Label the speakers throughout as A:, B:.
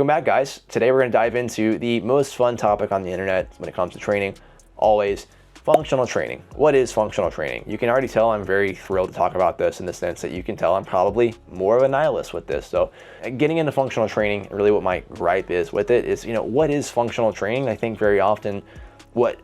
A: Welcome back, guys. Today we're going to dive into the most fun topic on the internet when it comes to training, always functional training. What is functional training? You can already tell I'm very thrilled to talk about this in the sense that you can tell I'm probably more of a nihilist with this. So getting into functional training, really what my gripe is with it is, what is functional training? I think very often what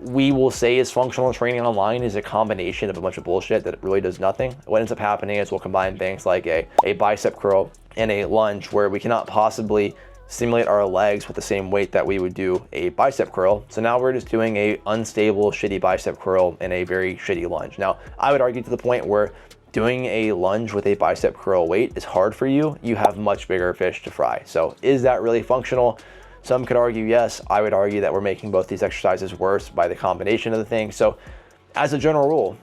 A: we will say is functional training online is a combination of a bunch of bullshit that really does nothing. What ends up happening is we'll combine things like a bicep curl and a lunge where we cannot possibly simulate our legs with the same weight that we would do a bicep curl. So now we're just doing a unstable, shitty bicep curl and a very shitty lunge. Now, I would argue to the point where doing a lunge with a bicep curl weight is hard for you. You have much bigger fish to fry. So is that really functional? Some could argue yes. I would argue that we're making both these exercises worse by the combination of the things. So as a general rule,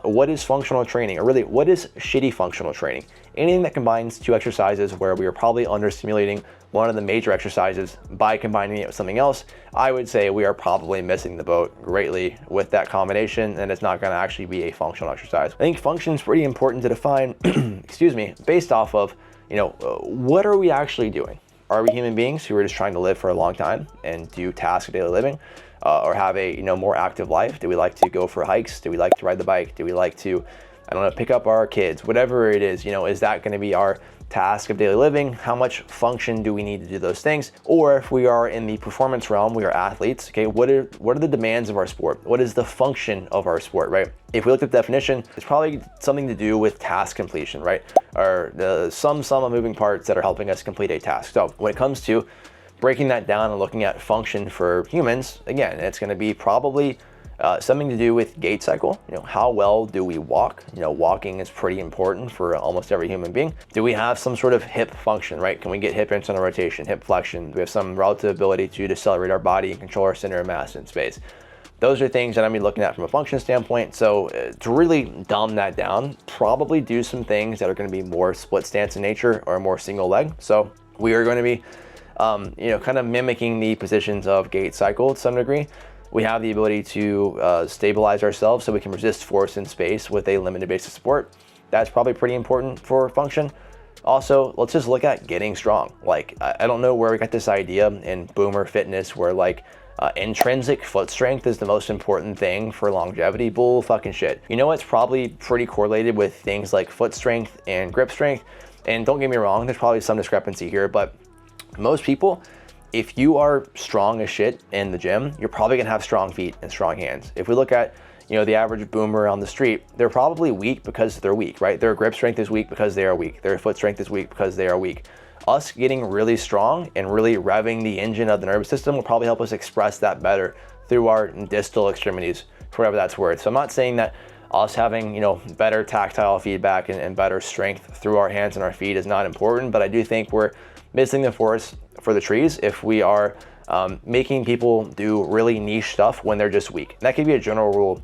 A: what is functional training? Or really, what is shitty functional training? Anything that combines two exercises where we are probably understimulating one of the major exercises by combining it with something else, I would say we are probably missing the boat greatly with that combination, and it's not going to actually be a functional exercise. I think function is pretty important to define, based off of, what are we actually doing? Are we human beings who are just trying to live for a long time and do tasks of daily living, or have a more active life? Do we like to go for hikes? Do we like to ride the bike? Do we like to, pick up our kids? Whatever it is, is that going to be our task of daily living? How much function do we need to do those things? Or if we are in the performance realm, we are athletes, okay, what are the demands of our sport? What is the function of our sport, right? If we look at the definition, it's probably something to do with task completion, right? Or the sum of moving parts that are helping us complete a task. So when it comes to breaking that down and looking at function for humans, again, it's going to be probably something to do with gait cycle. How well do we walk? Walking is pretty important for almost every human being. Do we have some sort of hip function, right? Can we get hip internal rotation, hip flexion? Do we have some relative ability to decelerate our body and control our center of mass in space? Those are things that I'm looking at from a function standpoint. So to really dumb that down, probably do some things that are going to be more split stance in nature or more single leg. So we are going to be, kind of mimicking the positions of gait cycle to some degree. We have the ability to stabilize ourselves so we can resist force in space with a limited base of support. That's probably pretty important for function. Also, let's just look at getting strong. I don't know where we got this idea in boomer fitness where intrinsic foot strength is the most important thing for longevity. Bull fucking shit. It's probably pretty correlated with things like foot strength and grip strength. And don't get me wrong, there's probably some discrepancy here, but most people, if you are strong as shit in the gym, you're probably gonna have strong feet and strong hands. If we look at, the average boomer on the street, they're probably weak because they're weak, right? Their grip strength is weak because they are weak. Their foot strength is weak because they are weak. Us getting really strong and really revving the engine of the nervous system will probably help us express that better through our distal extremities, for whatever that's worth. So I'm not saying that us having, better tactile feedback and better strength through our hands and our feet is not important, but I do think we're missing the forest for the trees if we are making people do really niche stuff when they're just weak. And that could be a general rule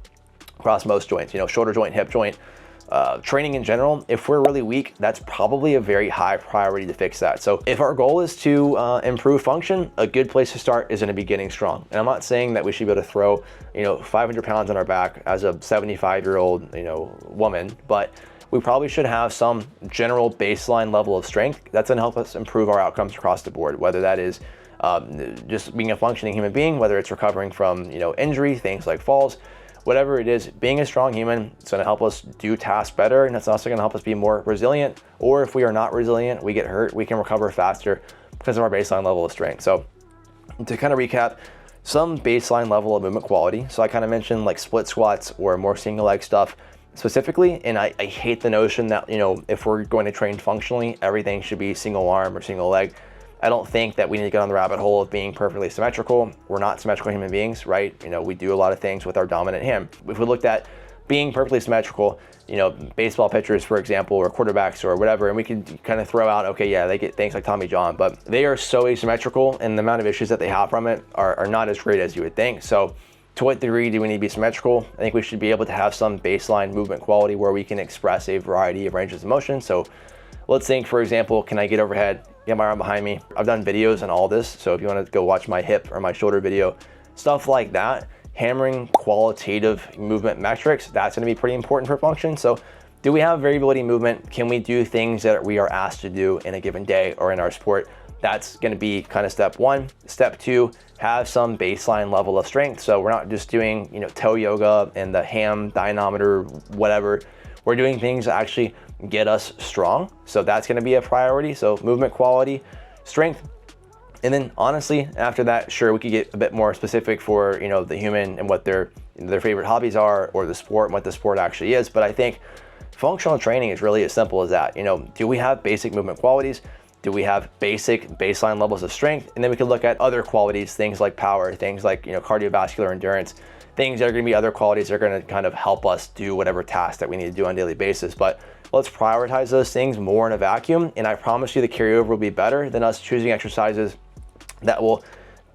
A: across most joints, shoulder joint, hip joint, training in general. If we're really weak, that's probably a very high priority to fix that. So if our goal is to improve function, a good place to start is going to be getting strong. And I'm not saying that we should be able to throw, 500 pounds on our back as a 75-year-old, woman, but we probably should have some general baseline level of strength that's going to help us improve our outcomes across the board, whether that is just being a functioning human being, whether it's recovering from injury, things like falls, whatever it is. Being a strong human, it's going to help us do tasks better, and it's also going to help us be more resilient. Or if we are not resilient, we get hurt, we can recover faster because of our baseline level of strength. So to kind of recap, some baseline level of movement quality. So I kind of mentioned split squats or more single leg stuff specifically, and I hate the notion that if we're going to train functionally, everything should be single arm or single leg. I don't think that we need to get on the rabbit hole of being perfectly symmetrical. We're not symmetrical human beings, right? We do a lot of things with our dominant hand. If we looked at being perfectly symmetrical, baseball pitchers, for example, or quarterbacks or whatever, and we could kind of throw out, okay, yeah, they get things like Tommy John, but they are so asymmetrical, and the amount of issues that they have from it are not as great as you would think. So to what degree do we need to be symmetrical? I think we should be able to have some baseline movement quality where we can express a variety of ranges of motion. So let's think, for example, can I get overhead, get my arm behind me? I've done videos on all this, so if you want to go watch my hip or my shoulder video, stuff like that, hammering qualitative movement metrics, that's going to be pretty important for function. So do we have variability in movement? Can we do things that we are asked to do in a given day or in our sport That's going to be kind of step one. Step two, have some baseline level of strength. So we're not just doing, toe yoga and the ham dynamometer, whatever. We're doing things that actually get us strong. So that's going to be a priority. So movement quality, strength. And then honestly, after that, sure, we could get a bit more specific for, the human and what their favorite hobbies are, or the sport and what the sport actually is. But I think functional training is really as simple as that. Do we have basic movement qualities? Do we have basic baseline levels of strength? And then we can look at other qualities, things like power, things like, cardiovascular endurance, things that are going to be other qualities that are going to kind of help us do whatever task that we need to do on a daily basis. But let's prioritize those things more in a vacuum. And I promise you the carryover will be better than us choosing exercises that will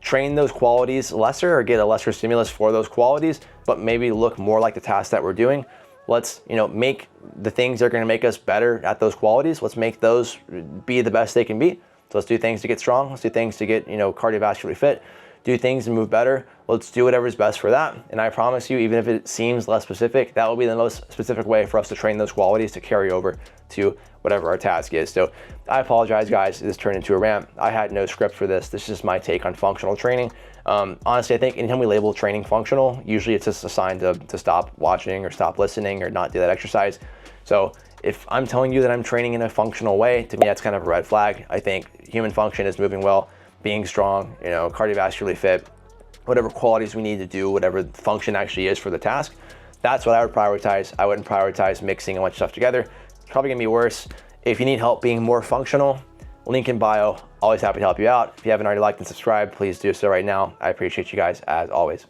A: train those qualities lesser or get a lesser stimulus for those qualities, but maybe look more like the task that we're doing. Let's, make the things that are going to make us better at those qualities. Let's make those be the best they can be. So let's do things to get strong. Let's do things to get, cardiovascularly fit, do things to move better. Let's do whatever's best for that. And I promise you, even if it seems less specific, that will be the most specific way for us to train those qualities to carry over to whatever our task is. So I apologize, guys. This turned into a rant. I had no script for this. This is just my take on functional training. Honestly, I think anytime we label training functional, usually it's just a sign to stop watching or stop listening or not do that exercise. So if I'm telling you that I'm training in a functional way, to me, that's kind of a red flag. I think human function is moving well, being strong, cardiovascularly fit, whatever qualities we need to do, whatever the function actually is for the task. That's what I would prioritize. I wouldn't prioritize mixing a bunch of stuff together. It's probably gonna be worse. If you need help being more functional, link in bio. Always happy to help you out. If you haven't already liked and subscribed, please do so right now. I appreciate you guys as always.